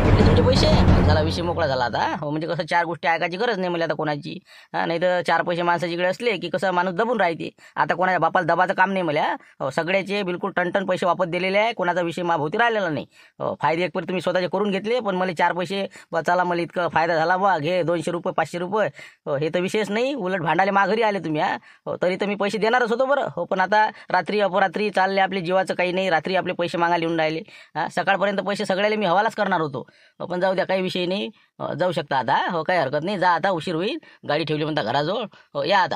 भेटले तुमचे पैसे झाला विषय मोकळा झाला आता. हो म्हणजे कसं चार गोष्टी ऐकायची गरज नाही मला आता कोणाची. नाही तर चार पैसे माणसाच्याकडे असले की कसं माणूस दबून राहते. आता कोणाच्या बापाला दबाचं काम नाही मला. हो सगळ्याचे बिलकुल टनटन पैसे वापस दिलेले आहे. कोणाचा विषय माभोवती राहिलेला नाही. फायदे एक तुम्ही स्वतःचे करून घेतले पण मला चार पैसे चला मला इतकं फायदा झाला बा घे 200 रुपये 500 रुपये. हे तर विषयच नाही. उलट भांडाले माघारी आले तुम्ही. तरी तर मी पैसे देणारच होतो बरं. हो पण आता रात्री अपरात्री चालले आपले जीवाचं काही नाही. रात्री आपले पैसे मागायला येऊन राहिले. सकाळपर्यंत पैसे सगळ्याला मी हवालाच करणार होतो. पण जाऊ द्या काही विषय नाही. जाऊ शकता आता. हो काही हरकत नाही. जा आता उशीर होईल. गाडी ठेवली म्हणता घराजवळ. हो या आता.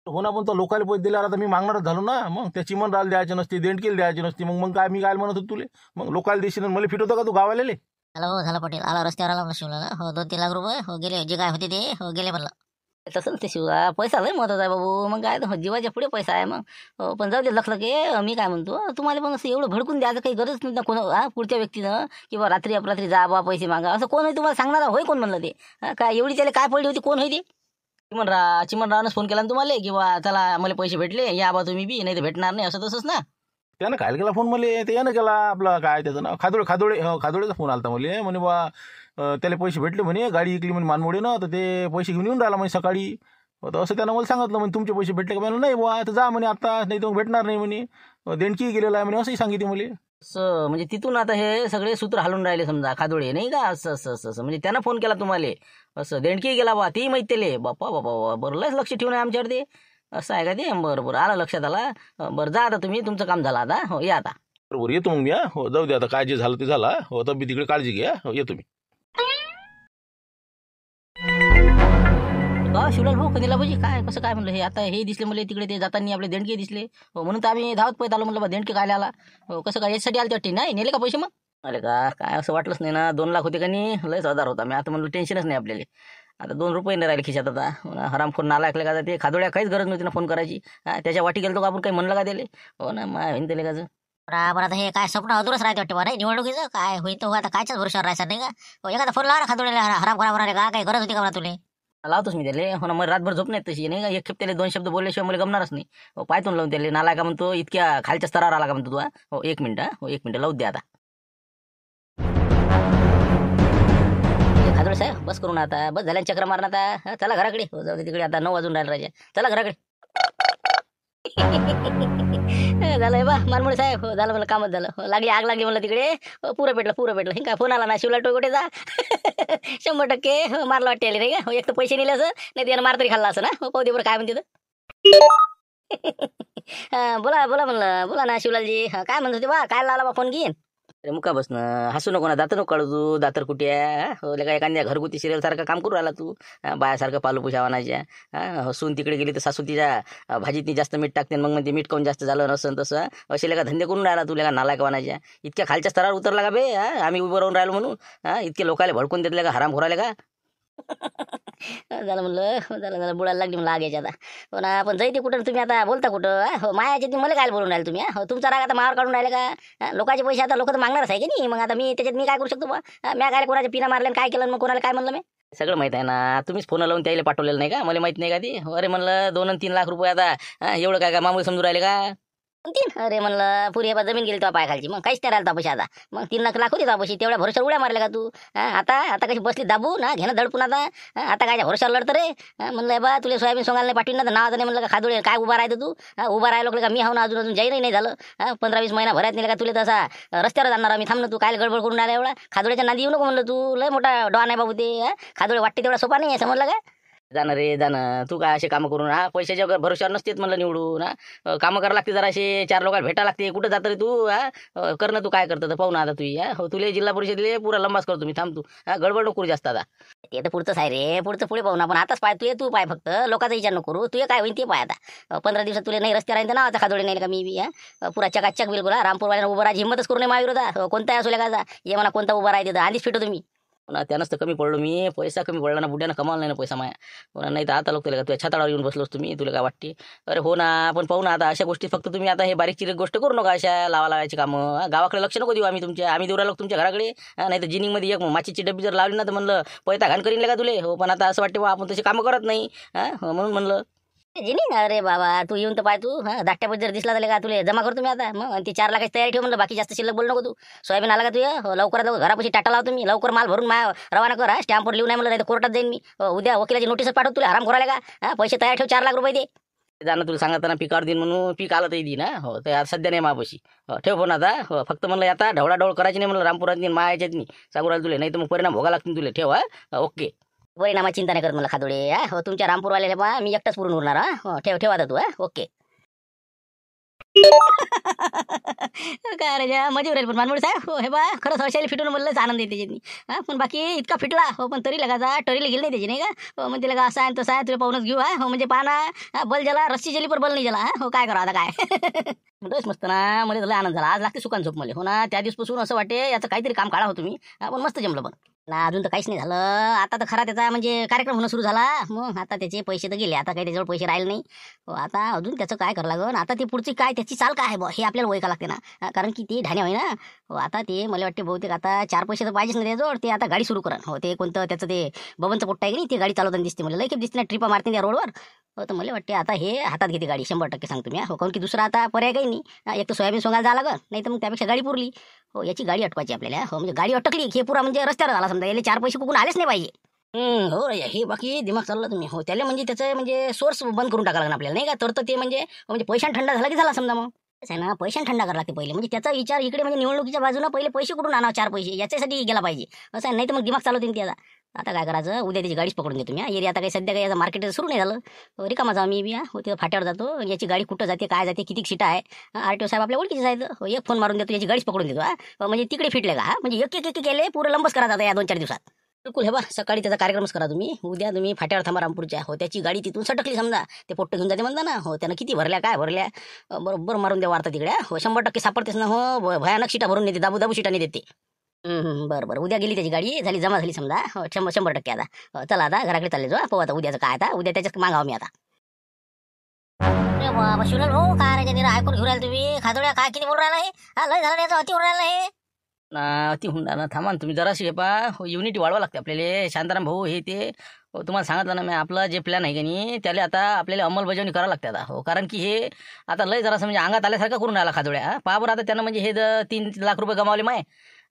हो ना, पण तो लोकांना पैसे दिल्यावर आता मी मागणारच झालो ना. मग त्या चिमणराला द्यायची नसती, देणकीला द्यायची नसती. मग काय मी काय म्हणत होतो तुले. मग लोकांना देशील मला फिट होतं का तू गावाले. हो झालं पटेल आला रस्त्यावर आला म्हणलं शिवला. हो 2-3 लाख रुपये हो गेले जे काय होते ते हो गेले म्हणलं. तसं ते शिवा पैसा लय महत्वाचा आहे बाबू. मग काय जीवाच्या पुढे पैसा आहे मग. पण जाऊ दे लक्ष के मी काय म्हणतो तुम्हाला पण असं एवढं भडकून द्यायचं काही गरज नाही ना कोण पुढच्या व्यक्तीनं किंवा रात्री अपरात्री जा बा पैसे मागा असं कोण होई तुम्हाला सांगणार होय कोण म्हणलं ते. काय एवढी त्याला काय पडली होती कोण होई ते. चिमणरावनंच फोन केला ना तुम्हाला किंवा चला मला पैसे भेटले या बा तुम्ही बी नाही तर भेटणार नाही असं तसंच ना. त्यानं काय केला फोन मला ते यानं केला आपला काय त्याचं नाव खादोळेचा फोन आला मला म्हणे बा त्याला पैसे भेटले म्हणे गाडी इकली म्हणे मानमोडे ना तर ते पैसे घेऊन येऊन राहिला म्हणे सकाळी. तर असं त्यानं मला सांगितलं म्हणे तुमचे पैसे भेटले का. म्हणलं नाही बुवा तर जा म्हणे आता नाही तर भेटणार नाही म्हणे देणकी गेलेला आहे म्हणे असंही सांगितले मला. असं म्हणजे तिथून आता हे सगळे सूत्र हालून राहिले समजा खादोळे नाही का. असं असं असं असं म्हणजे त्यानं फोन केला तुम्हाला. असं देणकी गेला बा ती माहिती त्याले. बाप्पा बापा बरं लयच लक्ष ठेवून आहे आमच्यावर ते. असं आहे का ते. बरं बरं आलं लक्षात आला. बरं जा आता तुम्ही तुमचं काम झालं आता. हो या आता. बरोबर येतो मग मी. हो जाऊ दे आता काय जे झालं ते झाला. हो तब्येतीकडे काळजी घ्या. हो येतो मी. शिवलाल भाऊ कधीला पाहिजे काय कसं काय म्हणलं हे आता हे दिसले मला तिकडे ते जाताना आपले देणके दिसले. हो म्हणून तर आम्ही धावत पैत आलो म्हणलं बा देणके काय आला. हो कसं काय याच्यासाठी आलं वाटते नाही नेले का पैसे मग. अरे का काय असं वाटलंच नाही ना. 2 लाख होते का नाही लयच आधार होता. मी आता म्हणलं टेन्शनच नाही आपल्याला. आता 2 रुपये नाही राहिले खिशात आता. हरामखोर नाला ऐकले का ते खादोळ्या काहीच गरज नव्हती ना फोन करायची. त्याच्या वाटी गेलो का आपण काही म्हणलं का त्याला. हो ना मा होईन त्याला का. बरोबर आता हे काय स्वप्न अधुरच राहते वाटते बरं निवडणुकीचं काय होईल तो आता कायच्याच भरोशावर राहायचं नाही का. हो एखादा फोन लावा खादोळ्याला हराम खराब राहिले का काही गरज होती का मला तुले. लावतोच मी त्याला. हो ना मग रातभर झोप नाही तशी नाही का. एक खेप त्याला 2 शब्द बोलल्याशिवाय मला गमणारच नाही. हो पायतून लावून त्याला नाला का म्हणतो इतक्या खालच्या स्तरावर आला का म्हणतो तू. हो 1 मिनिट. हो 1 मिनिट लावूच द्या आता. खादोळे साहेब बस करून आता बस झाल्या चक्र मारण आता. चला घराकडे. हो जाऊ दे तिकडे आता 9 वाजून राहिले राजा. चला घराकडे. झालंय बा मानमोडे साहेब. हो झालं मला कामच झालं. हो लागली आग लागली म्हणलं तिकडे. पुरं पेटलं हे काय फोन आला ना शिवला टोकोटे जा. 100% हो मारला वाटते नाही का. हो एक तर पैसे नेले असं नाही त्यानं मार तरी खाल्ला असं ना. हो पाहू दे बरं काय म्हणते बोला बोला म्हणलं बोला ना शिवलालजी. काय म्हणत होते बा काय लावला बा फोन घेईन. अरे मुका बस ना हसू नको ना. दात नको काढू तू. दातर कुठे आहे. हो का एखाद्या घरगुती सिरियल सारखं काम करू राहिला तू. बायासारखं पालू पुशा आणायच्या. हसून तिकडे गेली तर सासू तिच्या भाजीतनी जास्त मीठ टाकते मग म्हणते मीठ काऊन जास्त झालं नसन तसं. असे का धंदे करून राहिला तुला का नालायक वाणायच्या. इतक्या खालच्या स्तरावर उतरला का बे. आम्ही उभं राहून राहिलो म्हणून इतके लोकायला भडकून देतले का हराम खोराले का. झालं म्हणलं झालं बुडायला लागली म्हणलं आग्याच्या आता. हो ना पण जायते कुठं तुम्ही आता बोलता कुठं. हो मायाच्या मला काय बोलून राहिले तुम्ही. हो तुमचा राग आता मावर काढून राहिले का. लोकांचे पैसे आता लोक तर मागणारच आहे की नाही. मग आता मी त्याच्यात मी काय करू शकतो बा. म्या काय कोणाच्या पिना मारल्या काय केलं मग कोणाला काय म्हणलं मी. सगळं माहित आहे ना. तुम्हीच फोन लावून त्याला पाठवलेलं नाही का. मला माहित नाही का ती. अरे म्हणलं 2 आणि 3 लाख रुपये आता एवढं काय मामूली समजून राहिले का. 3 अरे म्हणलं पुरी जमीन गेली तो पायाखालची मग काहीच नाही राहिलं पैसे आता. मग 3 लाख होते पैसे तेवढ्या भरोशावर उड्या मारल्या का तू. आता कशी बसली दाबू ना घेणं दडपून आता काय भरोशावर लढतं रे. म्हणलं बा तुला सोयाबीन सोंगायला नाही पाठवून ना नावाचं नाही म्हणलं का खादोळे काय उभा राहतो तू. उभा राहिलो का मी हाव ना अजून जाहीरही नाही झालं. 15-20 महिना भरायत नाही का तुला तसा रस्त्यावर जाणार आम्ही. थांब ना तू काय गडबड करून आला एवढा. खादोळ्याच्या नादी येऊ नको म्हणलं तू. लय मोठा डॉन आहे बाबू ते. खादोळे वाटते तेवढा सोपा नाही आहे समजलं का. जाणं रे जाणं तू काय असे कामं करून पैशाच्या भरोशावर नसतेच म्हणलं निवडून. कामं करावं लागते जरा असे 4 लोकांना भेटा लागते. कुठं जातं रे तू. करणं तू काय करतं पाहू ना आता तू. हो तुला जिल्हा परिषदेले पुरा लंबाच करतो मी. थांब तू गडबड नको करू जास्त आता. ते तर पुढचंच आहे रे. पुढचं पुढे पाहू ना. पण आताच पाय तू पाय फक्त लोकांचा विचार नको करू. तू काय होईल ते पाय आता. 15 दिवसात तुला नाही रस्त्यावर राहील तर नावाचा खादोळे नाही का मी बी. पुरा चकाचक बिलकुल रामपूरवाल्यानं उभं राहायची हिंमतच करू नये माझ्याविरोधात. कोणताही असू का ये मला कोणता उभा राहते आधीच फिटो तुम्ही. त्यानंच तर कमी पडलो मी. पैसा कमी पडला ना बुड्यानं कमावला नाही ना पैसा माया. हो ना नाही तर आता लोक तुला तुझ्या छाताळावर येऊन बसलोस तुम्ही. तुला काय वाटते. अरे हो ना आपण पाहू ना आता अशा गोष्टी फक्त तुम्ही आता हे बारीक चिरीक गोष्ट करू नका. अशा लावायची कामं गावाकडे लक्ष नको देऊ आम्ही तुमच्या. आम्ही देऊ राहिलो तुमच्या घराकडे. नाही तर जिनिंगमध्ये एक माचीची डब्बी जर लावली ना तर म्हणलं पैता घाण करीन का तुले. हो पण आता असं वाटते बा आपण तसे कामं करत नाही. म्हणून म्हणलं जिनी अरे बाबा तू येऊन तर पाय तू धाकट्यापत जर दिसला झाले का तुला जमा करतो मी आता मग आणि ते 4 लाखाची तयारी ठेव म्हणलं बाकी जास्त शिल्लक बोलू नको तू सोयाबीन आला का तू लवकरात लवकर घरापाशी टाटा लावतो मी लवकर माल भरून रवाना कर स्टॅम्पवर लिहून नाही म्हणलं नाही तर कोर्टात जाईन मी उद्या वकिलाची नोटीसच पाठवतो तुला आराम करायला का पैसे तयार ठेव 4 लाख रुपये दे जाणं तुला सांगताना पिकावर देईन म्हणून पीक आलं तर देईन हो तर आता सध्या नाही मापाशी ठेव फोन आता फक्त म्हणलं आता ढवळाढवळ करायची नाही म्हणलं रामपुरात नाही मायाच्यात नाही सांगू राहिलं तुला नाही तर मग परिणाम भोगा लागतील तुला ठेव ओके परिणामाची चिंता नाही करत मला खादोडे हो तुमच्या रामपूरवाल्याला पहा मी एकटाच पुरून उरणार हो ठेव आता तू ओके काय रे मजा उरेल पण मानमोडी साहेब हो हे बा खरंच हर्षाला फिटून म्हणलंच आनंद येते त्याच्यानी पण बाकी इतका फिटला हो पण तरी लगाचा टरीला गेली नाही त्याची नाही का हो म्हणजे लगा असं आहे तसं आहे तुला पाहूनच घेऊ हो म्हणजे पाना बल ज्याला रस्सी जली पर बल नाही ज्याला हो काय करा आता काय बस मस्त ना मला झाला आनंद झाला आज लागते सुकान झोप मला हो ना त्या दिवसपासून असं वाटते याचं काहीतरी काम काढा हो तुम्ही पण मस्त जमलं पण ना अजून तर काहीच नाही झालं आता तर खरा त्याचा म्हणजे कार्यक्रम होणं सुरू झाला मग आता त्याचे पैसे तर गेले आता काही त्याच्यावर पैसे राहिले नाही हो आता अजून त्याचं काय करावं लागेल आता ती पुढची काय त्याची चाल काय आहे हे आपल्याला ओळखा लागते ना कारण की ती ढाण्या होई ना हो आता ते मला वाटते बहुतेक आता 4 पैसे तर पाहिजेच ना त्याजवळ ते आता गाडी सुरू करा हो ते कोणतं त्याचं ते बबनचं पोट्ट आहे की नाही ते गाडी चालवताना दिसते मला लई खेप दिसते ना ट्रिपा मारते त्या रोडवर हो तर मला वाटते आता हे हातात घेते गाडी 100% सांगतो मी हो कारण की दुसरा आता पर्याय काही नाही एक तर सोयाबीन सोंगायला जावं लागल नाही तर मग त्यापेक्षा गाडी पुरली हो याची गाडी अटकायची आपल्याला हो म्हणजे गाडी अटकली हे पुरा म्हणजे रस्त्यावर झाला समजा याला 4 पैसे कुठून आलेच नाही पाहिजे हो रे हे बाकी दिमाग चालला तुम्ही हो त्याला म्हणजे त्याचं म्हणजे सोर्स बंद करून टाकायला लागणार आपल्याला नाही का तर ते म्हणजे पैशान थंडा झाला की झाला समजा मग आहे ना पैशान थंडा करायला लागते पहिले म्हणजे त्याचा विचार इकडे म्हणजे निवडणुकीच्या बाजूला पहिले पैसे कुठून आणावं 4 पैसे याच्यासाठी गेला पाहिजे असं नाही तर मग दिमाग चालवते त्याचा आता काय करायचं उद्या त्याची गाडीच पकडून देतो मी एरिया आता काही सध्या काही मार्केट सुरू नाही झालं रिकामा जाऊ मी बी हो तिथं फाट्यावर जातो याची गाडी कुठं जाते काय जाते किती सीटा आहे RTO साहेब आपल्या ओळखीचे आहेत हो एक फोन मारून देतो याची गाडीच पकडून देतो म्हणजे तिकडे फिटले का म्हणजे एक केले पुरं लंबच करा जातं या 2-4 दिवसात बिलकुल हे बा सकाळी त्याचा कार्यक्रमच करा तुम्ही उद्या तुम्ही फाट्यावर थांबा रामपूरच्या हो त्याची गाडी तिथून सटकली समजा ते पोट्ट घेऊन जाते म्हणता ना हो त्यानं किती भरल्या काय भरल्या बरोबर मारून द्या वार्ता तिकडे हो 100% सापडतेस ना हो भयानक सीटा भरून नेते दाबू सीटा नाही देते बरं उद्या गेली त्याची गाडी झाली जमा झाली समजा हो 100% आता चला आता घराकडे चालले जो पाहू आता उद्याचं काय आता उद्या त्याच्यात मागावं मी आता बाबा शिवलाल भाऊ काय रे ऐकून घेऊन राहिले तुम्ही खादोड्या काय किती बोल राहिला हे लय झालं अति होऊन राहिला हे अति हुंडा ना थांबा तुम्ही जराशी पा युनिटी वाढवा लागते आपल्याला शांताराम भाऊ हे ते तुम्हाला सांगितलं ना मी आपला जे प्लॅन आहे की नाही त्याला आता आपल्याला अंमलबजावणी करावं लागते आता हो कारण की हे आता लय जरासं म्हणजे अंगात आल्यासारखं करून राहिला खादोड्या पहा बरं आता त्यानं म्हणजे हे 3 लाख रुपये गमावले माय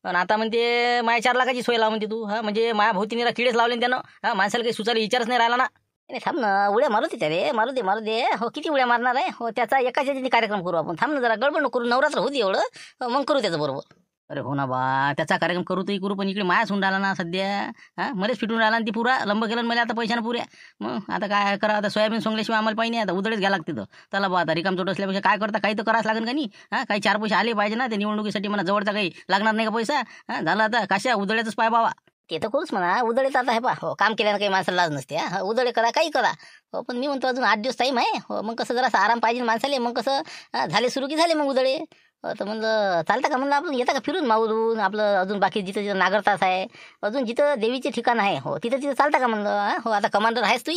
आणि आता म्हणते माया 4 लाखाची सोय लाव म्हणते तू म्हणजे माया भोवतीनीला किडेच लावले त्यानं माणसाला काही सुचायला विचारच नाही राहिला ना नाही थांब ना उड्या मारू दे रे मारू दे हो किती उड्या मारणार आहे हो त्याचा एकाच कार्यक्रम करू आपण थांब ना जरा गडबड नको करू नवरात्र होती एवढं मग करू त्याचं बरोबर अरे हो ना बा त्याचा कार्यक्रम करू तरी करू पण इकडे मायाच होऊन राहिला ना सध्या मध्येच फिटून राहिला ती पुरा लंब केलं मला आता पैशानं पुऱ्या मग आता काय करा आता सोयाबीन सोंगल्याशिवाय आम्हाला पाहिजे आता उदळेच घ्या लागते तर त्याला बा आता रिकाम चोट असल्यापेक्षा काय करता काही तर करावंच लागेल का नाही काही 4 पैसे आले पाहिजे ना ते निवडणुकीसाठी मला जवळचा काही लागणार नाही का पैसा झाला आता कशा उदळ्यातच पाय बाबा ते तर करूच म्हणा उदळीत आता आहे पा हो काम केल्यानं काही माणसाला लाज नसते उदळे करा काही करा हो पण मी म्हणतो अजून 8 दिवस टाईम आहे हो मग कसं जरा आराम पाहिजे माणसाले मग कसं झाले सुरू की झाले मग उदळे तर म्हणलं चालतं का म्हणलं आपण येतं का फिरून मावरून आपलं अजून बाकी जिथं नागरतास आहे अजून जिथं देवीचे ठिकाण आहे हो तिथं चालतं का म्हणलं हो आता कमांडर आहेस तू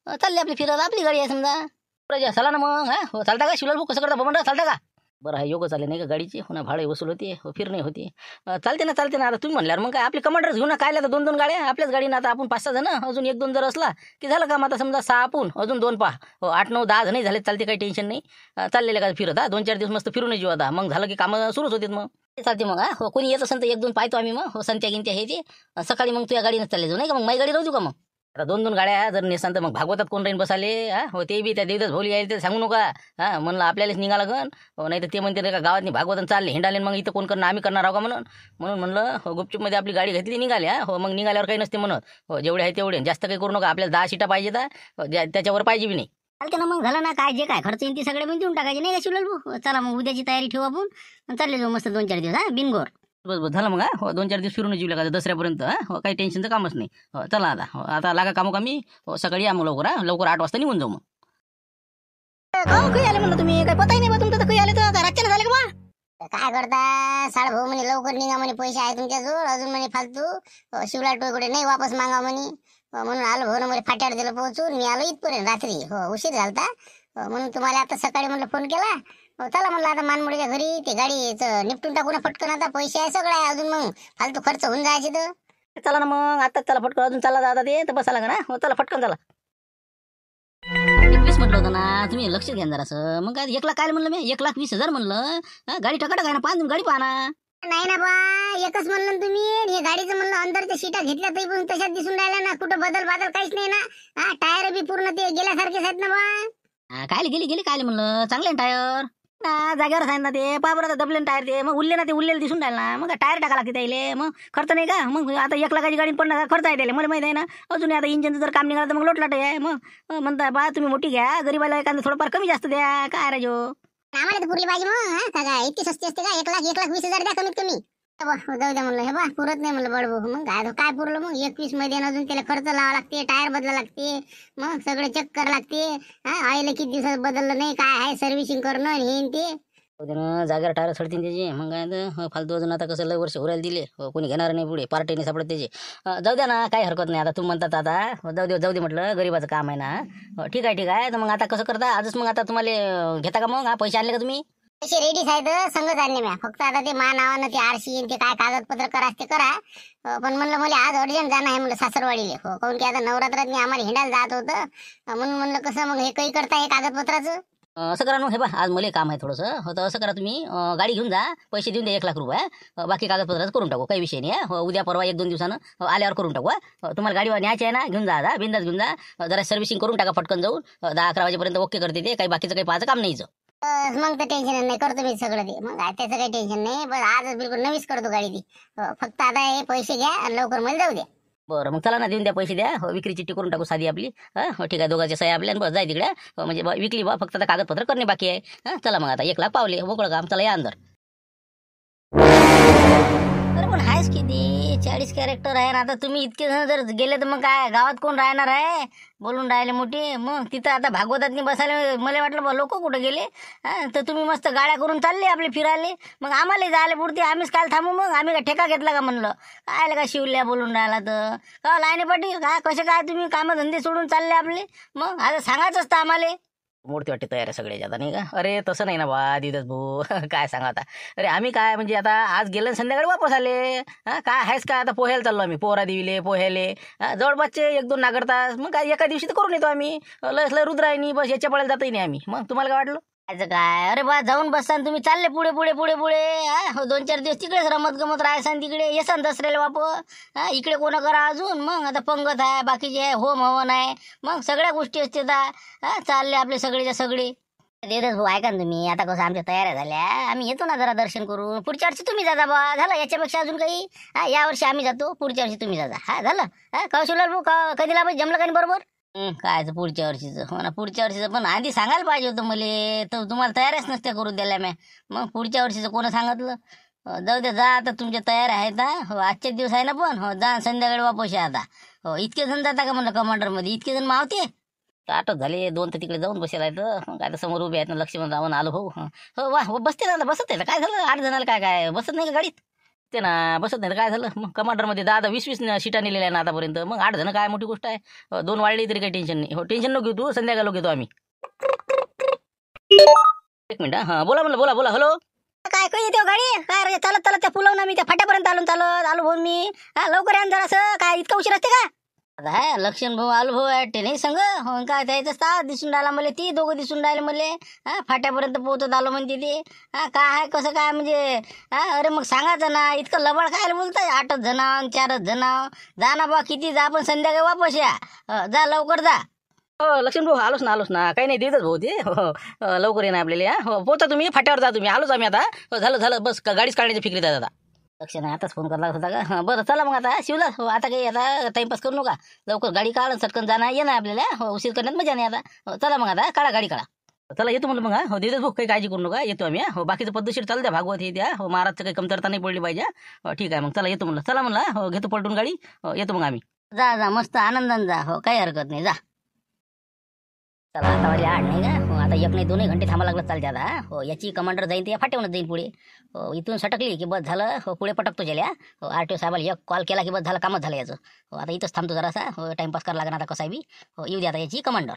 चालली आपली फिरत आपली गाडी आहे समजा चला ना मग हो चालता का शिवलाल भाऊ कसं करता बबनराव चालता का बरं आहे योग चालले नाही का गाडीची हो ना भाडे वसूल होते हो फिरणे होते चालते ना आता तुम्ही म्हणल्यावर मग काय आपले कमांडर्स घेऊ ना काय आता 2-2 गाड्या आपल्याच गाडीनं आता आपण 5-6 जण अजून 1-2 जर असला की झालं काम आता समजा 6 आपण अजून 2 पहा हो 8-9-10 जणही झाले चालते काही टेन्शन नाही चाललेलं का फिरत 2-4 दिवस मस्त फिरून येऊ आता मग झालं की कामं सुरूच होते मग ते चालते मग हो कोणी येत असेल तर 1-2 पाहतो आम्ही मग हो संत्या गिंत्या हे ते सकाळी मग तुझ्या गाडीनं चालले जाऊ नाही का मग माझी गाडी राहू का मग आता 2-2 गाड्या जर नेसान तर मग भागवतात कोण राहीन बसाले हो ते बी त्या देवदास भाऊली यायला ते सांगू नका म्हणलं आपल्यालाच निघा लागन हो नाही तर ते म्हणते का गावात भागवतन चालले हिंडाले मग इथं कोण करणार आम्ही करणार आहो का म्हणून म्हणलं हो गुपचूपमध्ये आपली गाडी घेतली निघाले हो मग निघाल्यावर काही नसते म्हणत हो जेवढे आहे तेवढे जास्त काही करू नका आपल्याला 10 सीटा पाहिजे तर त्याच्यावर पाहिजे बी नाही चालते ना मग झालं ना काय जे काय खर्च येईल ते सगळे पण देऊन टाकायचे नाही का शिवलाल भाऊ चला मग उद्याची तयारी ठेवू आपण चालले जाऊ मस्त 2-4 दिवस बिनगोर बस झालं मग हो 2-4 दिवस फिरून जीवले का दसऱ्यापर्यंत हो काही टेन्शनचं कामच नाही हो चला आता हो आता लागा कामो कमी हो सकाळी या मग लवकर 8 वाजता निघून जाऊ मग काही आले म्हणलं तुम्ही काही पताही नाही बा तुमचं तर काही आले तर रातच्याला झाले का बा काय करता साळ भाऊ म्हणे लवकर निघा म्हणे पैसे आहे तुमच्याजवळ अजून म्हणे फालतू शिवलाल टोळकडे नाही वापस मागा म्हणे म्हणून आलो भाऊ म्हणे फाट्यावर दिलं पोहोचून मी आलो इथपर्यंत रात्री हो उशीर झालता म्हणून तुम्हाला आता सकाळी म्हणलं फोन केला हो चला म्हणलं आता मानमोडीच्या घरी ते गाडी निपटून टाकू ना पटकन आता पैसे आहे सगळं आहे अजून मग फालतू खर्च होऊन जायचे तर चला ना मग आता चला फटकन अजून चालला जाता ते तर बसा लागा ना हो चला फटकन चला 20 मिनिट म्हटलं होतं ना, तुम्ही लक्ष घ्या जरासं. मग काय 1 लाख काय म्हणलं मी, 1,20,000 म्हणलं. गाडी टकाटक आहे ना, 5 गाडी पाहा ना. नाही ना बा, एकच म्हणलं ना तुम्ही. हे गाडीचं म्हणलं अंदरच्या सीटा घेतल्या तरी पण तशाच दिसून राहिल्या ना, कुठं बदल काहीच नाही ना. टायर बी पूर्ण ते गेल्यासारखेच आहेत ना बा. काय गेली काय म्हणलं, चांगले टायर ना, जागेवर आहे ना ते. पहा बरं दबले टायर ते, मग उरले ना, ते उरलेले दिसून राहिले ना. मग टायर टाका लागते त्याले, मग खर्च नाही का. मग आता 1 लाखाची गाडी 50,000 खर्च आहे त्याला, मला माहिती आहे ना. अजून आता इंजिनचं जर काम निघालं तर मग लोटलाट आहे. मग म्हणता बा तुम्ही मोठी घ्या, गरीबाला एखादं थोडंफार कमी जास्त द्या, काय राजो. आम्हाला तर पुरली पाहिजे मग. काय इतकी सस्ती असते का? 1,20,000 द्या कमीत कमी. जाऊ द्या म्हणलं, हे बा पुरत नाही म्हणलं बडबो. मग काय पुरलं मग 21 मध्ये अजून त्याला खर्च लावा लागते, टायर बदला लागते, मग सगळे चेक करा लागते. आईला किती दिवसात बदललं नाही, काय आहे सर्व्हिसिंग करणं हे ते. जागेवर टायर सडतील त्याचे. मग काय फालतू अजून आता कसं लय वर्ष उरायला दिले, कोणी घेणार नाही पुढे, पार्टी नाही सापडत त्याचे. जाऊ द्या ना, काही हरकत नाही. आता तुम्ही म्हणतात आता जाऊ दे म्हटलं, गरीबाचं काम आहे ना. ठीक आहे. तर मग आता कसं करता आजच? मग आता तुम्हाला घेता का मग? पैसे आणले का तुम्ही? पैसे रेडीच आहेत, संगच आणले मी. फक्त आता ते मा नावानं ते आरशी ते काय कागदपत्र करा ते करा. पण म्हणलं मला आज अर्जंट जाणं आहे म्हणलं सासरवाडीले. काऊन की आता नवरात्रात मी आम्हाला हिंडायला जात होतं. म्हणून म्हणलं कसं मग हे काही करता हे कागदपत्राचं. असं करा मग, हे बा आज मला काम आहे थोडंसं. हो तर असं करा, तुम्ही गाडी घेऊन जा, पैसे देऊन द्या 1 लाख रुपये. बाकी कागदपत्राचं करून टाकू, काही विषय नाही. उद्या परवा 1-2 दिवसानं आल्यावर करून टाकू. तुम्हाला गाडी न्यायची आहे ना, घेऊन जा, बिंदास घेऊन जा. जरा सर्व्हिसिंग करून टाका पटकन जाऊन. 10-11 वाजेपर्यंत ओके करते ते. काही बाकीचं काही पाहायचं काम नाहीचं. मग तर टेन्शन नाही, करतो मी सगळं ते. मग त्याचं काही टेन्शन नाही. बस आजच बिलकुल नवीच करतो गाडी ती. फक्त आता हे पैसे घ्या आणि लवकर मला जाऊ द्या. बरं मग चला ना, देऊन द्या पैसे द्या. विक्री चिठ्ठी करून टाकू साधी आपली. ठीक आहे, दोघांच्या सह्या आपल्या बस जाय तिकडे. म्हणजे विकली बा, फक्त आता कागदपत्र करणे बाकी आहे. चला मग आता 1 लाख पावले, मोकळं काम. चला या अंदर. अरे पण आहेच किती 40 कॅरेक्टर आहे ना. आता तुम्ही इतके जण जर गेले तर मग काय गावात कोण राहणार आहे? बोलून राहिले मोठे. मग तिथं आता भागवतातनी बसायला मला वाटलं लोक कुठं गेले. तर तुम्ही मस्त गाड्या करून चालले आपले फिरायले. मग आम्हाला जायला पुरते, आम्हीच काल थांबू. मग आम्ही काय ठेका घेतला का म्हणलं? काय का शिवल्या बोलून राहिला तर का लाईने पाटील काय कसे काय तुम्ही कामधंदे सोडून चालले आपले? मग आता सांगायचं असतं आम्हाला. मूर्ती वाटते तयार आहे सगळ्याच्या आता, नाही का? अरे तसं नाही ना बा दिदस भाऊ. काय सांगा आता. अरे आम्ही काय म्हणजे आता आज गेलं संध्याकाळी वापस आले. काय आहेस काय आता पोह्याला चाललो आम्ही, पोहरा देवीले पोह्याले. जवळपासचे 1-2 नागरतास. मग काय एका दिवशी तर करून येतो आम्ही. लय रुद्रायनी बस याच्या पळायला जातही नाही आम्ही. मग तुम्हाला काय वाटलं? काय अरे बा जाऊन बससान तुम्ही, चालले पुढे 2-4 दिवस तिकडेच रमत गमत राहायसान, तिकडे येसान दसऱ्याला वापस. इकडे कोणा करा अजून. मग आता पंगत आहे, बाकीचे आहे, होम हवन आहे, मग सगळ्या गोष्टी असतात. चालले आपले सगळेच्या सगळे. देवदास भाऊ ऐका ना तुम्ही, आता कसं आमच्या तयाऱ्या झाल्या, आम्ही येतो ना जरा दर्शन करून. पुढच्या वर्षी तुम्ही जा बा, झालं याच्यापेक्षा अजून काही. या वर्षी आम्ही जातो, पुढच्या वर्षी तुम्ही जा. झालं कौशलाल भाऊ कधी लाभ जमलं का नाही बरोबर? काय पुढच्या वर्षीचं? हो ना, पुढच्या वर्षीचं पण आधी सांगायला पाहिजे होतं मला. तर तुम्हाला तयारच नसत्या करून द्यायला मी. मग पुढच्या वर्षीचं कोणा सांगितलं? जाऊ द्या, जा आता तुमच्या तयार आहेत ना. आजचे दिवस आहे ना, पण जा संध्याकाळी वापस या आता. इतके जण जाता का म्हणलं कमांडरमध्ये? इतके जण मावते आटक झाले. 2 तर तिकडे जाऊन बसेल आहेत. काय तर समोर उभे आहेत ना, लक्ष्मण रावण आलो भाऊ. हो वा बसते ना, बसत आहे. काय झालं 8 जणाला काय बसत नाही का गाडीत? ते ना बसत नाही तर काय झालं? मग कमांडरमध्ये 10-20 सीटा नेलेल्या आहे ना आतापर्यंत. मग 8 जण काय मोठी गोष्ट आहे? 2 वाढली तरी काही टेन्शन नाही. टेन्शन नको घेऊ तू, संध्याकाळी घेतो आम्ही. 1 मिनिट. बोला म्हणलं, बोला. हॅलो. काय काही येते गाडी? काय रे चालत त्या पुलावून आम्ही त्या फाट्यापर्यंत आलो भाऊ मी. लवकर या जरा. असं काय इतका उशीर असते का? आता लक्ष्मण भाऊ आलो भाऊ वाटते नाही संग. काय त्याचं तास दिसून राहिला मला, ती दोघं दिसून राहिले मला. फाट्यापर्यंत पोहोचत आलो म्हणते ते. काय कसं काय म्हणजे? अरे मग सांगायचं ना, इतकं लबाड काय बोलताय? 8 जण 4 जण जा ना बा, किती जा, पण संध्याकाळी वापस या. जा लवकर जा. हो लक्ष्मण भाऊ आलोच ना. काही नाही देतच भाऊ ते. लवकर येणार आपल्याला. पोहोचा तुम्ही, फाट्यावर जा तुम्ही. आलोच आम्ही आता. झालं बस, गाडीच काढण्याची फिक्रीत आहे आता. लक्ष नाही, आताच फोन करायला होता का? बरं चला मग आता शिवला. आता काही आता टाइमपास करू नका. लवकर गाडी काढ, सटकन जाणार ये ना आपल्याला. उशीर करण्यात मजा नाही आता. चला मग आता काढा गाडी. चला येतो म्हणलं मग. देतच भाऊ, काही काळजी करू नका, येतो आम्ही. बाकीचं पद्धतशीर चालू द्या, भागवत हे द्या. महाराजचं काही कमतरता नाही पडली पाहिजे. ठीक आहे मग चला येतो म्हणलं. चला म्हणलं घेतो पलटून गाडी. येतो मग आम्ही. जा मस्त आनंदाने जा. काही हरकत नाही, जा. चला आता वाजले 8 नाही का? आता 1 नाही 2 घंटे थांबा लागलं चालते आता. याची कमांडर जाईन, ते फाट्यावरच जाईन पुढे. इथून सटकली की बस झालं. पुढे पटकतो ज्याला. RTO साहेबाला 1 कॉल केला की बस झालं, कामच झालं याचं. आता इथंच थांबतो जरासा. टाइमपास करायला लागणार आता कसा बी. येऊ द्या आता याची कमांडर.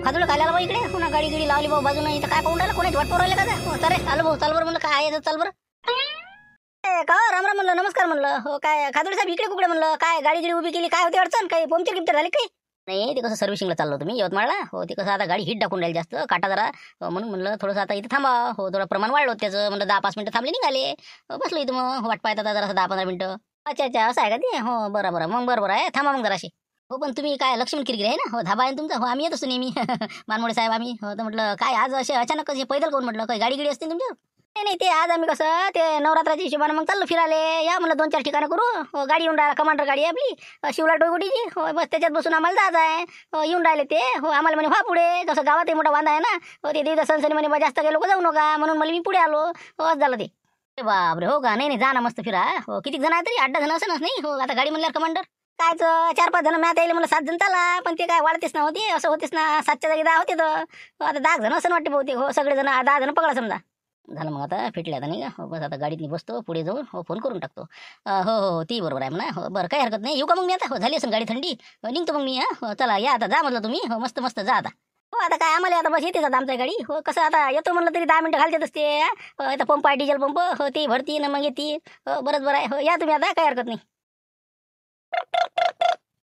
खाजूला काय आला बा इकडे? पुन्हा गाडी लावली भाऊ बाजून. इथं काय पाहून राहिलं? कोणाची वाट पाहून राहिलं का? चालेल आलो भाऊ, चाल बरं म्हणलं. काय आहे चाल बरं. का राम म्हणलं, नमस्कार म्हणलं. काय खाजोळे साहेब इकडे कुकडे म्हणलं? काय गाडी उभी केली? काय होती अडचण? काही पंक्चर गिफ्टर झाली काही? नाही ते कसं सर्व्हिसिंगला चाललो होतो मी यवतमाळला. हो ते कसं आता गाडी हिट टाकून राहील जास्त काटा जरा. म्हणून म्हणलं थोडंसं आता इथं थांबा. हो थोडं प्रमाण वाढलं होतं त्याचं. म्हणलं 10-5 मिनिटं थांबले निघाले. बसलो इथं मग वाट पाहत आता जरासं 10-15 मिनिटं. अच्छा अच्छा असं आहे का ते. हो बरं बरं मग बरोबर आहे थांबा मग जराशी. हो पण तुम्ही काय लक्ष्मण किरकिरे आहे ना. हो धाबा आहे ना तुमचा. हो आम्ही येत असतो नेहमी मानमोडे साहेब आम्ही. हो तर म्हटलं काय आज असे अचानक कसे पैदल कोण म्हटलं काही गाडी गिडी असते ना तुमच्या. नाही नाही ते आज आम्ही कसं ते नवरात्राच्या हिशोबाने मग चाललो फिरायला. या म्हणलं 2-4 ठिकाणं करू. हो गाडी येऊन राहिला कमांडर गाडी आहे आपली शिवला टोयगुटीची. हो बस त्याच्यात बसून आम्हाला जायचं आहे. हो येऊन राहिले ते. हो आम्हाला म्हणे व्हा पुढे कसं गावातही मोठा वांदा आहे ना. हो ते देवीचा सणसणी म्हणे बा जास्त काही लोक जाऊ नका म्हणून मला मी पुढे आलो. हो असं झालं ते. अरे बापरे हो का. नाही नाही जा ना मस्त फिरा. हो किती जण आहे तरी 8-10 जण असं नाही. हो आता गाडी म्हणल्यावर कमांडर कायच 4-5 जण मॅथ यायला मला 7 जण चाला. पण ते काय वाढतेच ना होते असं होतेच ना. 7च्या जागी 10 होते तर. हो आता 10 जण असं वाटते बहुतेक. हो सगळे जण 10 जण पकडा समजा. झालं मग आता फिटले आता नाही का. हो बस आता गाडीत बसतो पुढे जाऊन. हो फोन करून टाकतो. हो हो ती बरोबर आहे म्हणा. हो बरं काही हरकत नाही. येऊ का मग मी आता. हो झाली असेल गाडी थंडी. निघतो मग मी. हो चला या आता जा म्हटलं तुम्ही. हो मस्त मस्त जा आता. हो आता काय आम्हाला आता बस येतेच आता आमच्या गाडी. हो कसं आता येतो म्हणलं तरी 10 मिनिटं घालतेच असते. हो आता पंप आहे डिझेल पंप. हो ती भरती ना मग येते. हो बरंच बरं आहे. हो या तुम्ही आता काही हरकत नाही.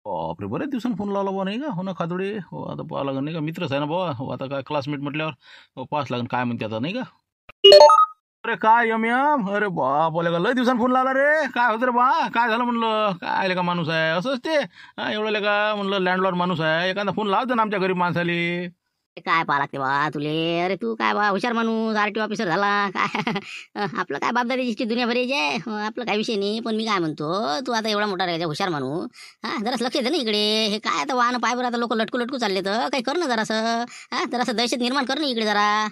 बापरे बरेच दिवसांनी फोन लावला बा नाही का. हो ना खादोडे. हो आता पाहा लागेल नाही का. मित्रच आहे ना बाबा. हो आता काय क्लासमेट म्हटल्यावर हो पाहाच लागेल काय म्हणते आता नाही का. अरे काय यम यम. अरे बाप का लय दिवसांनी फोन लावला रे. काय होतं रे बा. काय झालं म्हणलं. काय का माणूस आहे असंच ते. एवढं का म्हणलं लँडलॉर्ड माणूस आहे. एखादा फोन लावतो ना आमच्या गरीब माणसाले. काय पाहा लागते बा तुले. अरे तू काय बा हुशार माणूस RTO ऑफिसर झाला काय. आपलं काय बापदादाची दुनिया भरायची आहे. आपलं काय विषय नाही. पण मी काय म्हणतो तू आता एवढा मोठा राहायचा हुशार माणूस. जरासं लक्ष दे ना इकडे. हे काय आता वाहन पायवर आता लोक लटकू लटकू चालले तर काही कर ना जरासं. जरासं दहशत निर्माण कर ना इकडे जरा.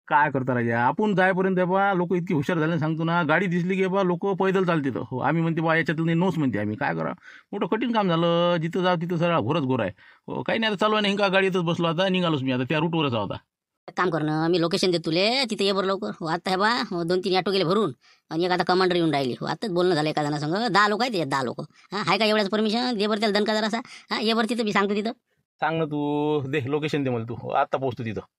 काय करता राजा आपण जायपर्यंत बा लोक इतकी हुशार झाले सांगतो ना. गाडी दिसली की बा लोक पैदल चालते तर. हो आम्ही म्हणते बा याच्यातून नोस म्हणते आम्ही. काय करा मोठं कठीण काम झालं. जिथं जाऊ तिथं सगळा घोरच घोर आहे. हो काही नाही आता चालू आहे नाही का गाडीतच बसलो आता निघालोच मी आता त्या रूटवरच आहोत. एक काम कर ना मी लोकेशन देतो तुले तिथे ये बरं लवकर. हो आता हे बा 2-3 ऑटो गेले भरून आणि एक आता कमांडर येऊन राहिली. हो आताच बोलणं झालं एका जणासंग. 10 लोक आहेत 10 लोक. आहे का एवढ्याच परमिशन दे बरं त्याला दणका जरासा. ये बरं तिथं मी सांगतो तिथं. सांग ना तू दे लोकेशन दे मला तू. हो आता पोहोचतो तिथं.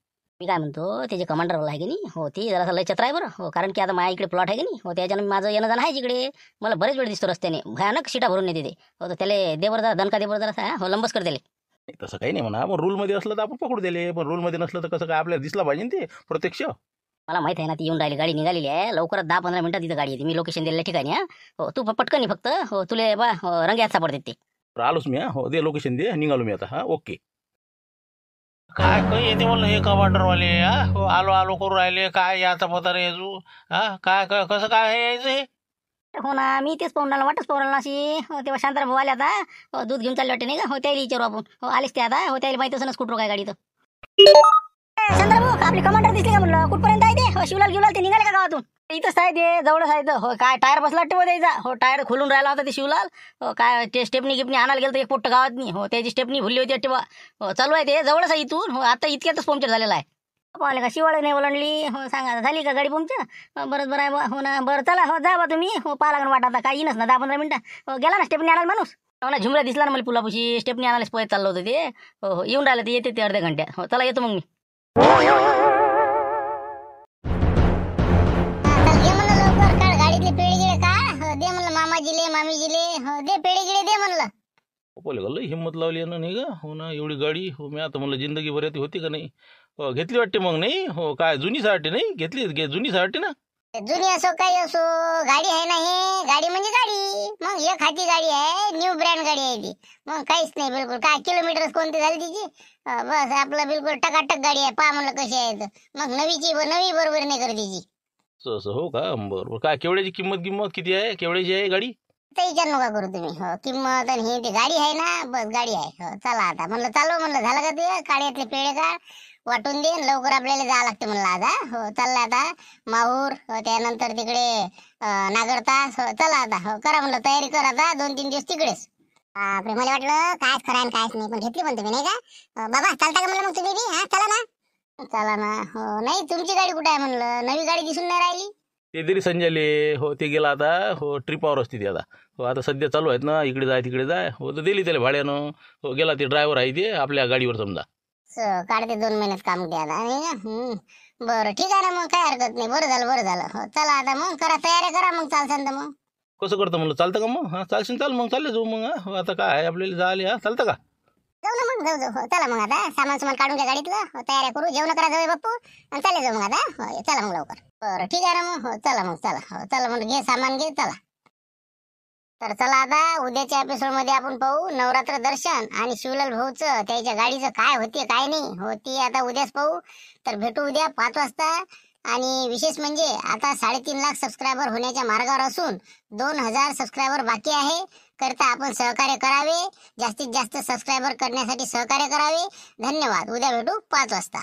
मी काय म्हणतो त्याचे कमांडरवाला आहे की नाही. हो ती जरासा लय चत्र आहे बरं. हो कारण की आता माझ्या इकडे प्लॉट आहे की नाही. हो त्याच्यानं माझं येणं जाणं आहे इकडे. मला बरेच वेळ दिसतो रस्त्याने. भयानक सीटा भरून येते ते. हो तर त्याला दे बरं जरा दणका दे बरं जरासा. हो लंबच कर त्याला. नाही, तसं काही नाही म्हणा. पण रूलमध्ये असलं तर आपण पकडू दिले. पण रूलमध्ये नसलं तर कसं काय आपल्याला दिसला पाहिजे ना ते प्रत्यक्ष. मला माहित आहे ना ती येऊन राहिली गाडी निघालेली आहे. लवकरात 10-15 मिनिटात तिथं गाडी येते. मी लोकेशन दिलेल्या ठिकाणी. हो तू पटकन ये फक्त. हो तुले बा रंग्यात सापडते ते. आलोच मी. हो दे लोकेशन दे निघालो मी आता. ओके. काय काही येते म्हणलं हे कमांडरवाले. हो आलो आलो करू राहिले. काय याचा पता रे येजू. काय कसं काय हे यायचं हे. हो ना मी तेच पाहून राहिला वाटच पाहून राहिला अशी. हो तेव्हा शांताराम भाऊ आले आता. हो दूध घेऊन चालले वाटते नाही का. हो त्याला विचारू आपण. हो आलेच ते आता. हो त्याला माहिती असं ना स्कूटर काय गाडी तर. शांताराम भाऊ आपले कमांडर दिसले का म्हणलं. कुठपर्यंत आहे ते. हो शिवलाल गिवलाल ते निघाले का गावातून. इथंच आहे ते जवळच आहे. हो काय टायर बसला वाटते द्यायचा. हो टायर खोलून राहिला होता ते शिवलाल. हो काय ते स्टेपनी गिपनी आणायला गेलं तर एक पोट्ट गावात नाही. हो त्याची स्टेपनी भुलली होती वाटते बा. हो चालू आहे ते जवळच आहे इथून. हो आता इतक्यातच पंक्चर झालेला आहे. पाहिले का शिवाळ नाही ओलांडली. हो सांगा झाली का गाडी पंक्चर. बरंच बरं आहे बा. हो ना बरं चला हो जा बा तुम्ही. हो पाहा लागून वाट आता काय येईनच ना 10-15 मिनिटं. हो गेला ना स्टेपनी आणायला माणूस. हो ना झुमऱ्या दिसला ना मला पुलापुशी. स्टेपनी आणायला पोहत चाललं होतं ते. हो हो येऊन राहिलं ते येते ते अर्ध्या घंट्यात. हो चला येतो मग मी. दे म्हणलं लवकर काढ गाडीतले पेढे गिळे काढ. दे म्हणलं मामाजीले मामीजीले. हो दे पेढे गिळे दे म्हणलं. बोले का लई हिंमत लावली ना नाही का. हो ना एवढी गाडी. हो मी आता म्हणलं जिंदगी भर होती का नाही. हो घेतली वाटते मग नाही. हो काय जुनीच वाटते नाही घेतली जुनीच वाटते ना. जुनी असो काही असो गाडी आहे ना. हे गाडी म्हणजे गाडी. मग एक हाती गाडी आहे. न्यू ब्रँड गाडी आहे ती. मग काहीच नाही बिलकुल. काय किलोमीटर कोणती झाली तिची. बस आपलं बिलकुल टकाटक गाडी आहे. पहा म्हणलं कशी आहे तर. मग नवी बरोबर नाही करत तिची. असं हो का. बरोबर काय केवढ्याची किंमत किती आहे. केवढ्याची आहे गाडी. तर विचार नका करू तुम्ही. हो किंमत आणि ही ती गाडी आहे ना. बस गाडी आहे. हो चला आता म्हणलं चालू म्हणलं झालं का ते काड्यातले पेढे काढ वाटून दे. लवकर आपल्याला जावं लागते म्हणलं आता. हो चाललं आता माहूर. हो त्यानंतर तिकडे नागरतास. हो चला आता. हो करा म्हणलं तयारी कर आता. 2-3 दिवस तिकडेच. बापरे मला वाटलं कायच खरं आणि कायच नाही. पण घेतली पण तुम्ही नाही का. बाबा चालता का म्हणलं मग तुम्ही बी. चला ना चला ना. हो नाही तुमची गाडी कुठे आहे म्हणलं. नवी गाडी दिसून नाही राहिली. ते तरी संजयले. हो ते गेला आता. हो ट्रिपावर असते ते आता. हो आता सध्या चालू आहेत ना इकडे जाय तिकडे जाय. हो तर दिली त्याला भाड्यानं. हो गेला ते ड्रायव्हर आहे ते आपल्या गाडीवर समजा. काढते 2 महिन्यात काम द्या नाही का. बरं ठीक आहे ना मग काही हरकत नाही. बरं झालं. हो चला आता मग करा तयारी करा मग चालसान तर मग. कसं करतं म्हणलं चालतं का मग. चालशील चाल मग चालले जाऊ मग. हो आता काय आहे आपल्याला जायला चालतं का. जाऊ ना मग, जाऊ हो, चला मग आता सामान सुमान काढून घ्या गाडीतलं, तयारी करू, जेवण करा जाऊ बाप्पू आणि चाले जाऊ मग आता. चला मग लवकर. बरं ठीक आहे ना मग. चला मग, चला चला मग, घे सामान घे, चला. तर चला आता उद्याच्या एपिसोड मध्ये आपण पाहू नवरात्र दर्शन आणि शिवलाल भाऊचं त्याच्या गाडीचं काय होते काय नाही होती, आता उद्याच पाहू. तर भेटू उद्या 5 वाजता. आणि विशेष म्हणजे आता 3.5 लाख सबस्क्रायबर होण्याच्या मार्गावर असून 2000 सबस्क्रायबर बाकी आहे. करता आपण सहकार्य करावे, जास्तीत जास्त सबस्क्रायबर करण्यासाठी सहकार्य करावे. धन्यवाद. उद्या भेटू 5 वाजता.